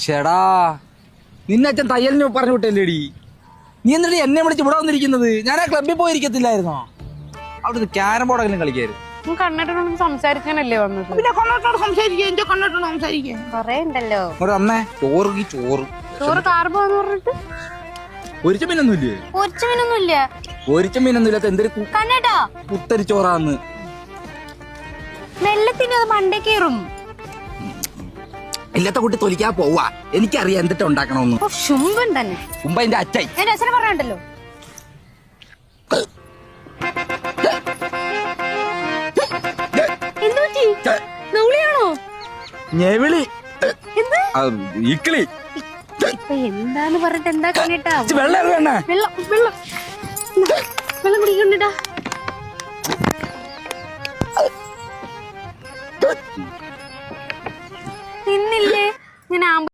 ചേടാ നിന്നെ അച്ഛൻ തയ്യലിന് പറഞ്ഞു വിട്ടല്ലേടി. നീ എന്നിട്ട് എന്നെ വിളിച്ച് ഇവിടെ വന്നിരിക്കുന്നത്? ഞാൻ ആ ക്ലബ്ബിൽ പോയിരിക്കത്തില്ലായിരുന്നോ? അവിടുന്ന് ക്യാരം ബോർഡെങ്കിലും കളിക്കായിരുന്നു. കണ്ണേട്ടനോട് സംസാരിക്കാനല്ലേ വന്നത്? പിന്നെ കണ്ണോട്ടോട് സംസാരിക്കാൻ കൊറേ ഉണ്ടല്ലോ. ഒരു അമ്മേ ചോറ് ചോറ് ചോറ് കാർബോന്ന് പറഞ്ഞിട്ട് പൊരിച്ച മീനൊന്നുമില്ലേ? പൊരിച്ച മീനൊന്നുമില്ല. പൊരിച്ച മീനൊന്നുമില്ലാത്ത എന്തൊരു കണ്ണേട്ടാ കുത്തരി ചോറാന്ന്. വെള്ളത്തിന് അത് മണ്ടേ കയറും. ഇല്ലാത്ത കുട്ടി തൊലിക്കാ പോവാ. എനിക്കറിയാം എന്തിട്ട് ഉണ്ടാക്കണമെന്ന്. ശുംഭൻ തന്നെ. മുമ്പ് അച്ഛൻ എന്റെ അച്ഛനെ പറഞ്ഞല്ലോ. നൗളിയാണോ? ഞെവിളി ഇക്കിളി. എന്താന്ന് പറഞ്ഞിട്ട് എന്താ കണ്ണേട്ടാ? വെള്ളം വെള്ളം വെള്ളം വെള്ളം കുടിക്കണ്ടേട്ടാ.